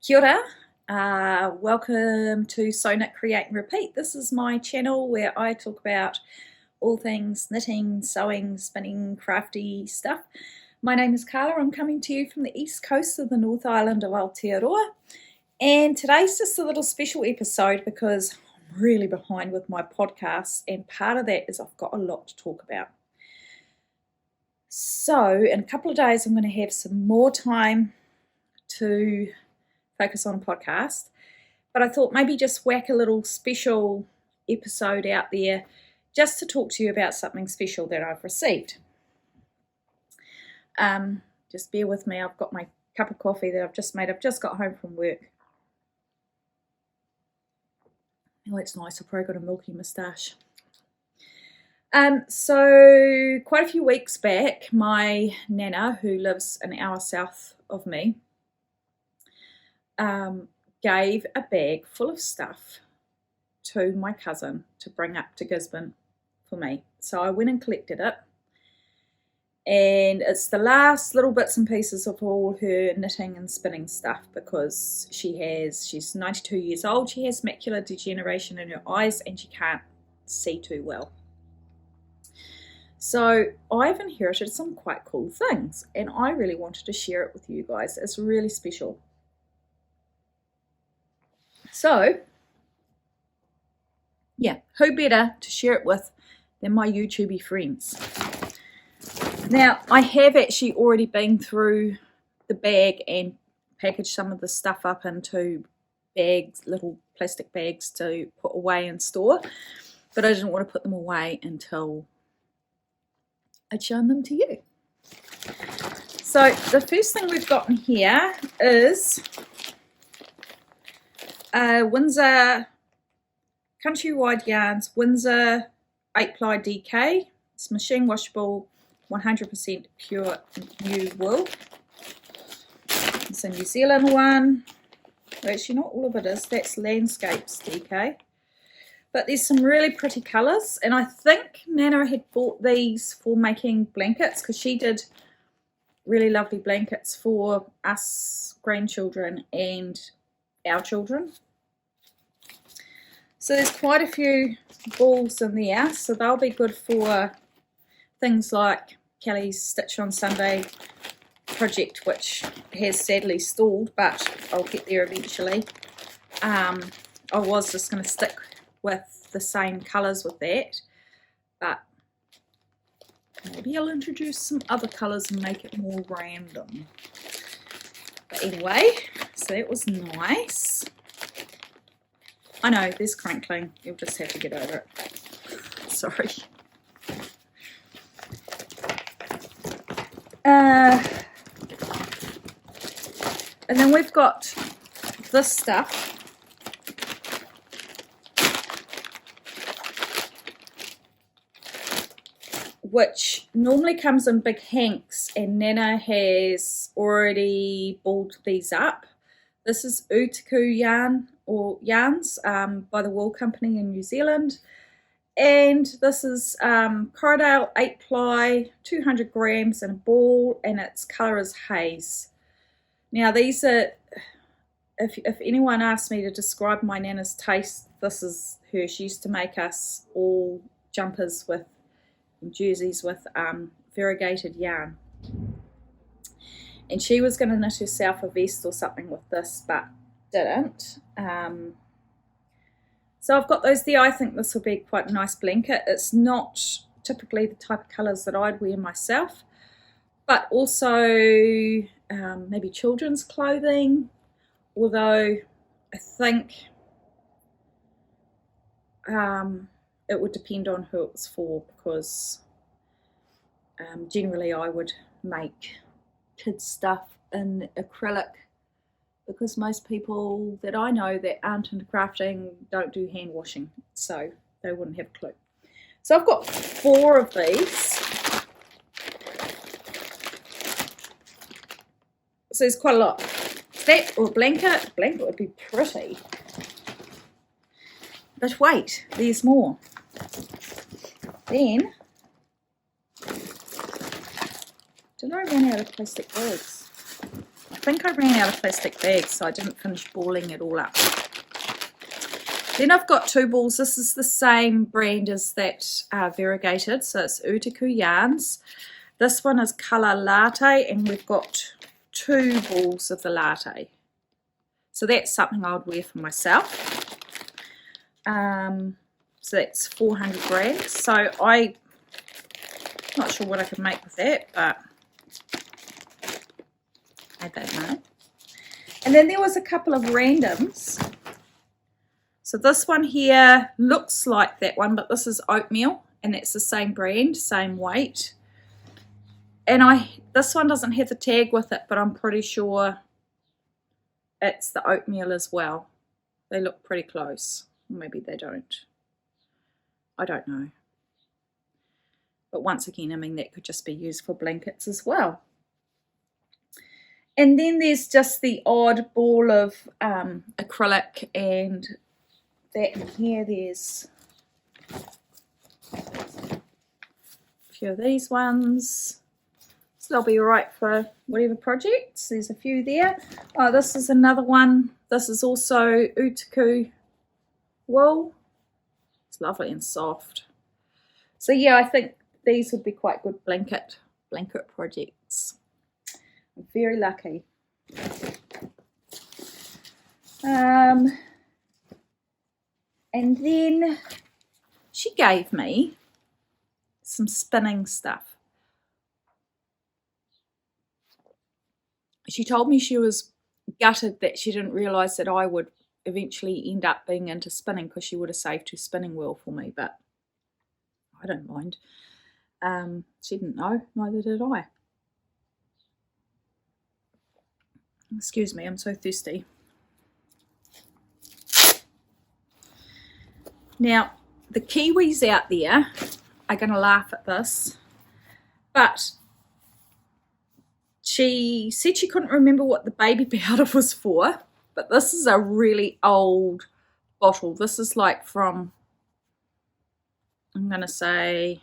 Kia ora. Welcome to Sew Knit Create and Repeat. This is my channel where I talk about all things knitting, sewing, spinning, crafty stuff. My name is Carla. I'm coming to you from the east coast of the North Island of Aotearoa, and today's just a little special episode because I'm really behind with my podcast, and part of that is I've got a lot to talk about. So in a couple of days I'm going to have some more time to focus on a podcast, but I thought maybe just whack a little special episode out there just to talk to you about something special that I've received. Just bear with me. I've got my cup of coffee that I've just made. I've just got home from work. Oh, it's nice. I've probably got a milky moustache. So quite a few weeks back, my nana, who lives an hour south of me, gave a bag full of stuff to my cousin to bring up to Gisborne for me. So I went and collected it, and it's the last little bits and pieces of all her knitting and spinning stuff, because she's 92 years old, she has macular degeneration in her eyes, and she can't see too well. So I've inherited some quite cool things, and I really wanted to share it with you guys. It's really special. So, yeah, who better to share it with than my YouTubey friends? Now, I have actually already been through the bag and packaged some of the stuff up into bags, little plastic bags to put away and store, but I didn't want to put them away until I'd shown them to you. So, the first thing we've got in here is Windsor Countrywide Yarns Windsor 8-ply DK. It's machine washable, 100% pure new wool. It's a New Zealand one. Well, actually, not all of it is. That's Landscapes DK. But there's some really pretty colours, and I think Nana had bought these for making blankets, because she did really lovely blankets for us grandchildren and our children. So there's quite a few balls in there, so they'll be good for things like Kelly's Stitch on Sunday project, which has sadly stalled, but I'll get there eventually. I was just going to stick with the same colours with that, but maybe I'll introduce some other colours and make it more random. But anyway, so that was nice. I know, there's crinkling. You'll just have to get over it. Sorry. And then we've got this stuff. Which normally comes in big hanks, and Nana has already balled these up. This is Utaku yarn or yarns by the Wool Company in New Zealand, and this is Corriedale 8-ply, 200 grams in a ball, and its colour is haze. Now these are, if anyone asks me to describe my Nana's taste, this is her. She used to make us all jumpers with jerseys with variegated yarn, and she was going to knit herself a vest or something with this, but didn't. So I've got those there. I think this will be quite a nice blanket. It's not typically the type of colours that I'd wear myself, but also maybe children's clothing, although I think it would depend on who it was for, because generally I would make kids stuff in acrylic, because most people that I know that aren't into crafting don't do hand washing, so they wouldn't have a clue. So I've got 4 of these. So there's quite a lot. That or a blanket. A blanket would be pretty. But wait, there's more. Then, did I run out of plastic bags? think I ran out of plastic bags, so I didn't finish balling it all up. Then I've got 2 balls. This is the same brand as that variegated, so it's Utaku Yarns. This one is Colour Latte, and we've got 2 balls of the latte. So that's something I would wear for myself. So that's 400 grams. So I'm not sure what I can make with that, but I don't know. And then there was a couple of randoms. So this one here looks like that one, but this is oatmeal, and that's the same brand, same weight. And this one doesn't have the tag with it, but I'm pretty sure it's the oatmeal as well. They look pretty close. Maybe they don't. I don't know. But once again, I mean, that could just be used for blankets as well. And then there's just the odd ball of acrylic, and that in here there's a few of these ones. So they'll be alright for whatever projects. There's a few there. Oh, this is another one. This is also Utaku wool. It's lovely and soft. So yeah, I think these would be quite good blanket projects. I'm very lucky. And then she gave me some spinning stuff. She told me she was gutted that she didn't realise that I would eventually end up being into spinning, because she would have saved her spinning wheel for me, but I don't mind. She didn't know, neither did I. Excuse me, I'm so thirsty. Now, the Kiwis out there are going to laugh at this, but she said she couldn't remember what the baby powder was for, but this is a really old bottle. This is like from, I'm going to say,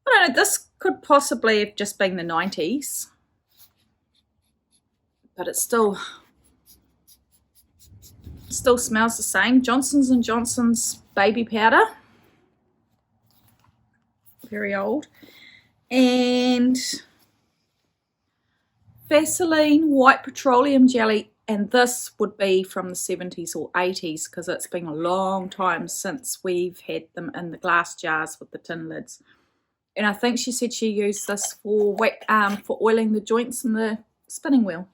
I don't know, this could possibly have just been the 90s, but it still smells the same. Johnson's & Johnson's baby powder, very old. And Vaseline white petroleum jelly, and this would be from the 70s or 80s, because it's been a long time since we've had them in the glass jars with the tin lids. And I think she said she used this for oiling the joints in the spinning wheel.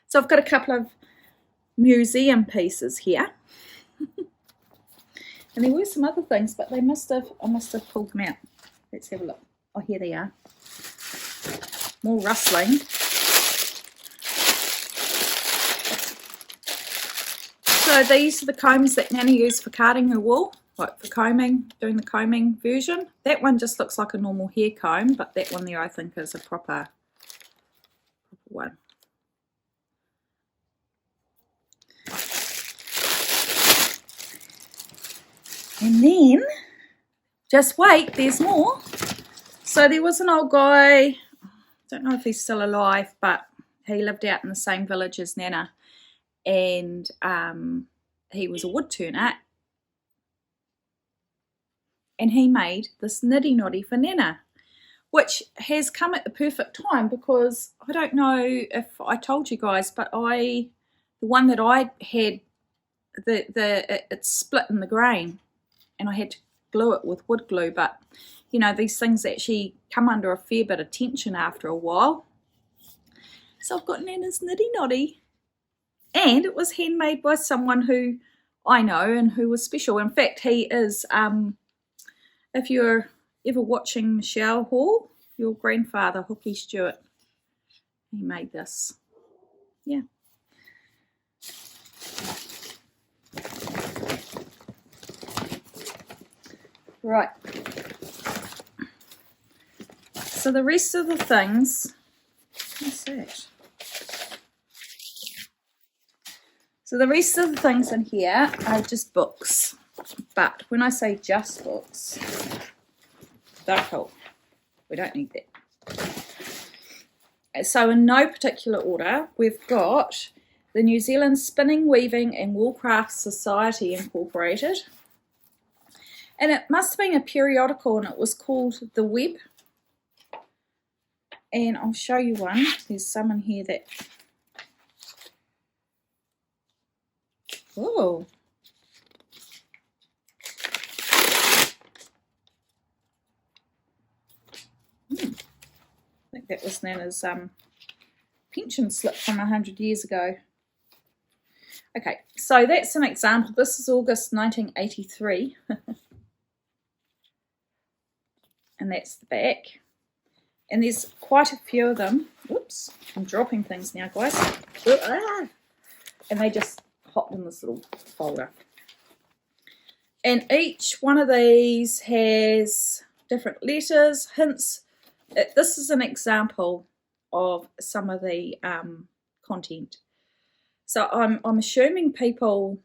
So I've got a couple of museum pieces here. And there were some other things, but I must have pulled them out. Let's have a look. Oh, here they are. More rustling. So these are the combs that Nana used for carding her wool, like for combing, doing the combing version. That one just looks like a normal hair comb, but that one there I think is a proper one. And then, just wait, there's more. So there was an old guy, I don't know if he's still alive, but he lived out in the same village as Nana, and he was a wood turner, and he made this niddy noddy for Nana, which has come at the perfect time, because I don't know if I told you guys, but the one that I had, it's split in the grain, and I had to glue it with wood glue, but you know, these things actually come under a fair bit of tension after a while. So I've got Nana's niddy noddy, and it was handmade by someone who I know and who was special. In fact, he is, if you're ever watching Michelle Hall, your grandfather, Hookie Stewart, he made this. Yeah. Right, so the rest of the things, what's that? So the rest of the things in here are just books, but when I say just books, they're cool. We don't need that. So in no particular order, we've got the New Zealand Spinning, Weaving and Woolcraft Society Incorporated. And it must have been a periodical, and it was called The Web. And I'll show you one. There's some in here that... Oh. I think that was Nana's pension slip from 100 years ago. Okay, so that's an example. This is August 1983. And that's the back. And there's quite a few of them. Oops, I'm dropping things now, guys. And they just hopped in this little folder. And each one of these has different letters, hints. This is an example of some of the content. So I'm assuming people,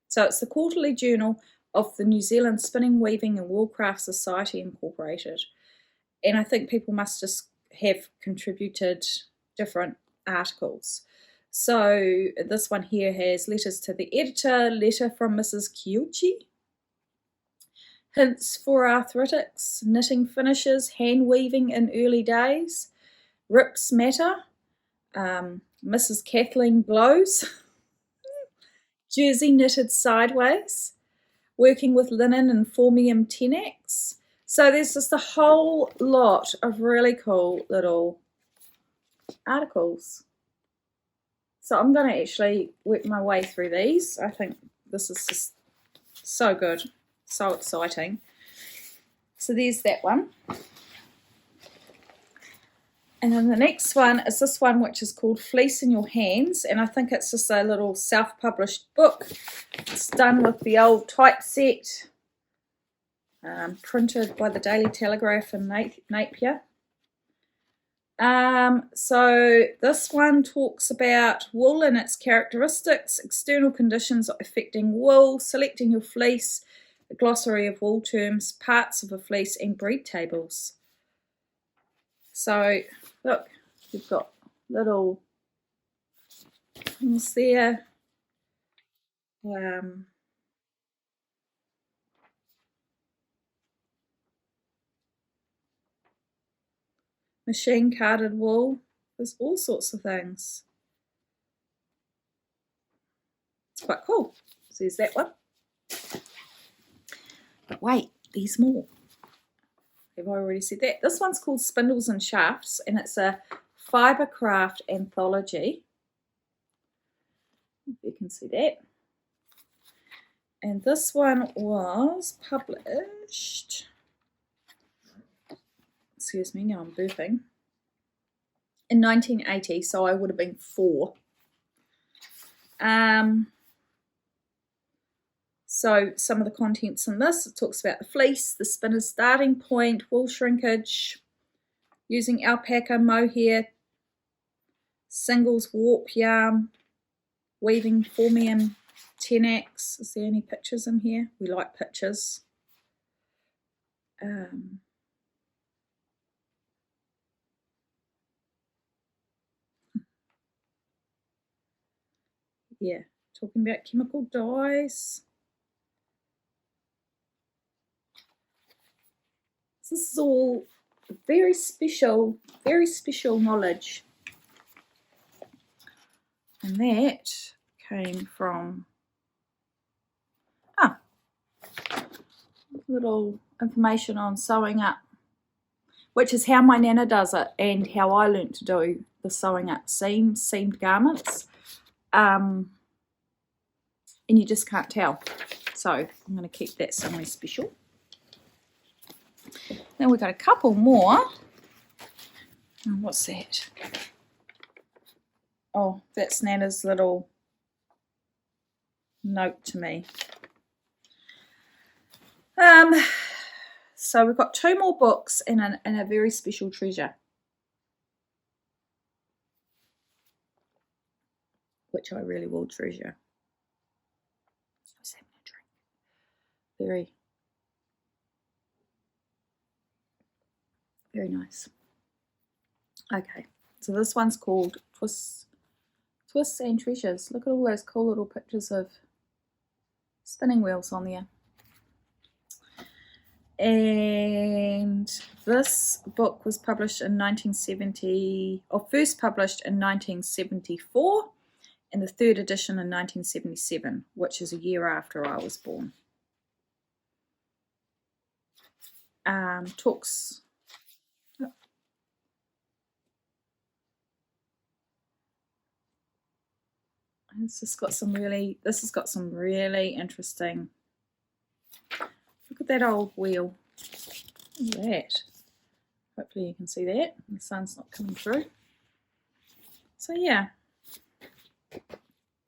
so it's the Quarterly Journal of the New Zealand Spinning, Weaving and Woolcraft Society Incorporated. And I think people must just have contributed different articles. So this one here has letters to the editor, letter from Mrs. Kyochi, hints for arthritics, knitting finishes, hand weaving in early days, rips matter, Mrs. Kathleen blows, jersey knitted sideways, working with linen and formium tenax. So there's just a whole lot of really cool little articles. So I'm going to actually work my way through these. I think this is just so good, so exciting. So there's that one. And then the next one is this one, which is called Fleece in Your Hands. And I think it's just a little self-published book. It's done with the old typeset, printed by the Daily Telegraph in Napier. So this one talks about wool and its characteristics, external conditions affecting wool, selecting your fleece, a glossary of wool terms, parts of a fleece and breed tables. So look, you've got little things there. Machine carded wool. There's all sorts of things. It's quite cool. So there's that one. But wait, there's more. Have I already said that? This one's called Spindles and Shafts, and it's a fibercraft anthology. If you can see that. And this one was published, excuse me, now I'm burping, in 1980, so I would have been 4. So some of the contents in this, it talks about the fleece, the spinner's starting point, wool shrinkage, using alpaca, mohair, singles warp yarn, weaving formium tenax. Is there any pictures in here? We like pictures. Yeah, talking about chemical dyes. This is all very special knowledge. And that came from little information on sewing up, which is how my Nana does it and how I learnt to do the sewing up seamed garments. And you just can't tell. So I'm going to keep that somewhere special. Then we've got a couple more. Oh, what's that? Oh, that's Nana's little note to me. So we've got 2 more books and a very special treasure, which I really will treasure. I was having a drink. Very Very nice. Okay, so this one's called Twists and Treasures. Look at all those cool little pictures of spinning wheels on there. And this book was published in 1970, or first published in 1974, and the third edition in 1977, which is a year after I was born. Talks. This has got some really interesting. Look at that old wheel. Look at that. Hopefully you can see that. The sun's not coming through. So yeah.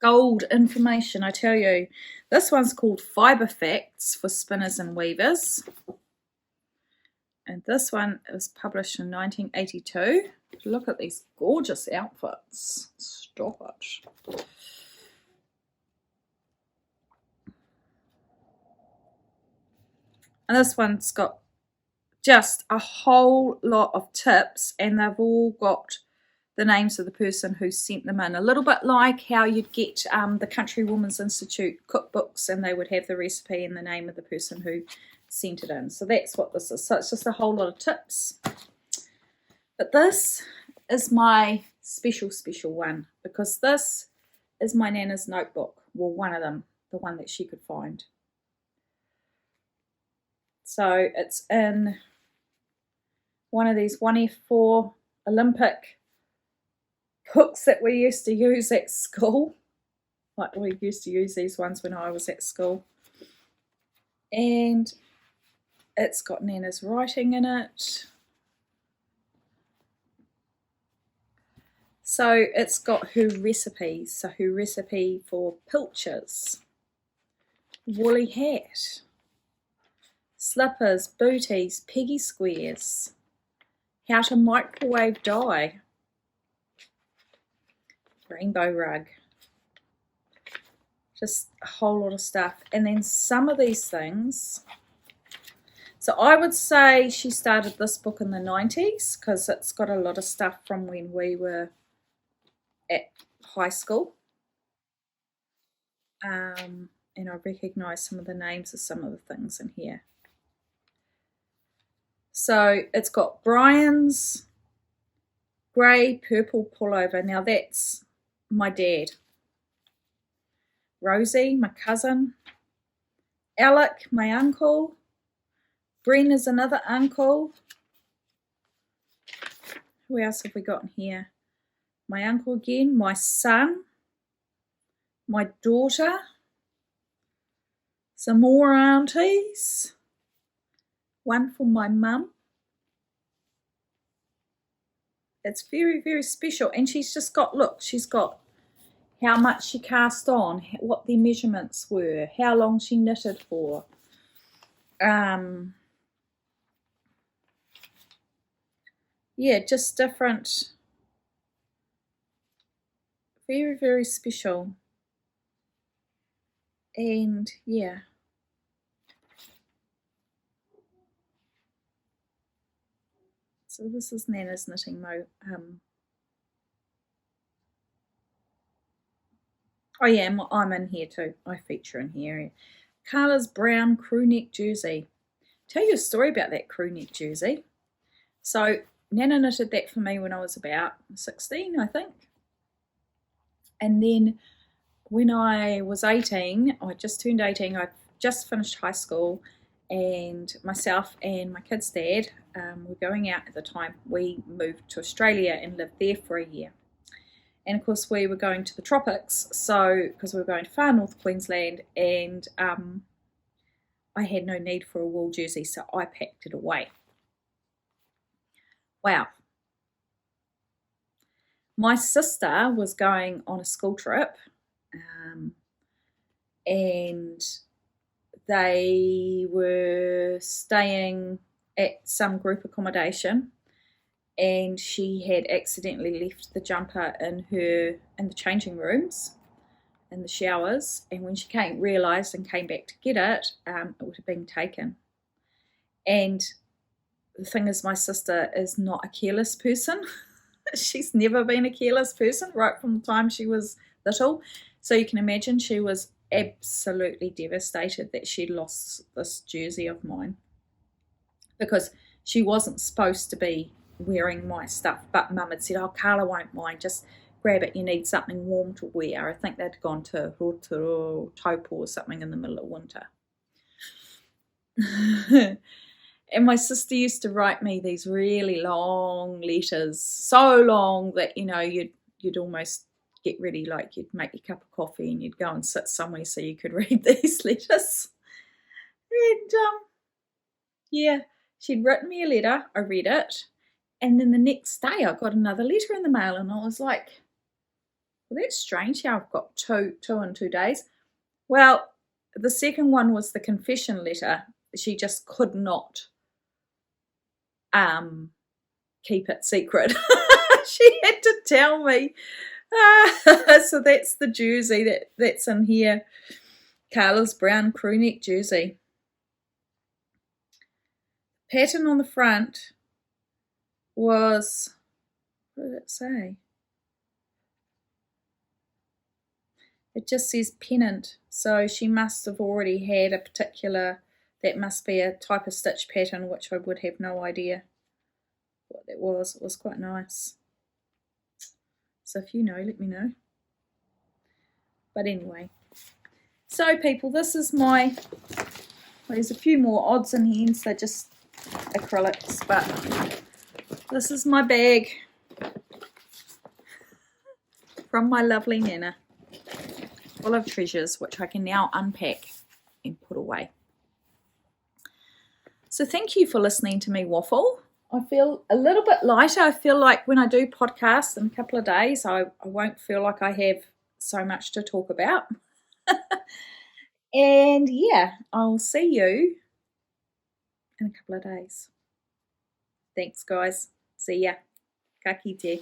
Gold information, I tell you. This one's called Fibre Facts for Spinners and Weavers. And this one was published in 1982. Look at these gorgeous outfits. Stop it. And this one's got just a whole lot of tips, and they've all got the names of the person who sent them in. A little bit like how you'd get the Country Women's Institute cookbooks, and they would have the recipe and the name of the person who sent it in. So that's what this is. So it's just a whole lot of tips. But this is my special one, because this is my Nana's notebook. Well, one of them, the one that she could find. So it's in one of these 1F4 Olympic books that we used to use at school. Like we used to use these ones when I was at school. And it's got Nana's writing in it. So it's got her recipes. So her recipe for pilchers, woolly hat, slippers, booties, peggy squares, how to microwave dye, rainbow rug, just a whole lot of stuff. And then some of these things, so I would say she started this book in the 90s, because it's got a lot of stuff from when we were at high school. And I recognise some of the names of some of the things in here. So it's got Brian's grey purple pullover. Now that's my dad. Rosie, my cousin. Alec, my uncle. Bren is another uncle. Who else have we got in here? My uncle again. My son. My daughter. Some more aunties. One for my mum. It's very, very special. And she's just got, look, she's got how much she cast on, what the measurements were, how long she knitted for. Yeah, just different. Very, very special. And yeah. So this is Nana's knitting oh yeah, I'm in here too. I feature in here. Carla's brown crew neck jersey. Tell you a story about that crew neck jersey. So Nana knitted that for me when I was about 16, I think. And then when I was 18, I just turned 18, I just finished high school, and myself and my kid's dad were going out at the time. We moved to Australia and lived there for a year. And of course we were going to the tropics, so because we were going to far north Queensland, and I had no need for a wool jersey, so I packed it away. Wow. My sister was going on a school trip, and they were staying at some group accommodation, and she had accidentally left the jumper in the changing rooms, in the showers, and when she realised and came back to get it, it would have been taken. And the thing is, my sister is not a careless person. She's never been a careless person right from the time she was little. So you can imagine she was absolutely devastated that she lost this jersey of mine, because she wasn't supposed to be wearing my stuff. But Mum had said, "Oh, Carla won't mind, just grab it, you need something warm to wear." I think they'd gone to Rotorua, Taupo or something in the middle of winter. And my sister used to write me these really long letters, so long that, you know, you'd almost get ready, like you'd make your cup of coffee and you'd go and sit somewhere so you could read these letters. And yeah, she'd written me a letter, I read it, and then the next day I got another letter in the mail, and I was like, well, that's strange how I've got two in 2 days. Well, the second one was the confession letter. She just could not keep it secret. She had to tell me. So that's the jersey that's in here. Carla's brown crew neck jersey. Pattern on the front was, what did it say? It just says pennant. So she must have already had a particular, that must be a type of stitch pattern, which I would have no idea what that was. It was quite nice. So if you know, let me know. But anyway, so people, this is my, there's a few more odds and ends, they're just acrylics, but this is my bag from my lovely Nana, full of treasures, which I can now unpack and put away. So thank you for listening to me waffle. I feel a little bit lighter. I feel like when I do podcasts in a couple of days, I won't feel like I have so much to talk about. And yeah, I'll see you in a couple of days. Thanks, guys. See ya. Ka kite.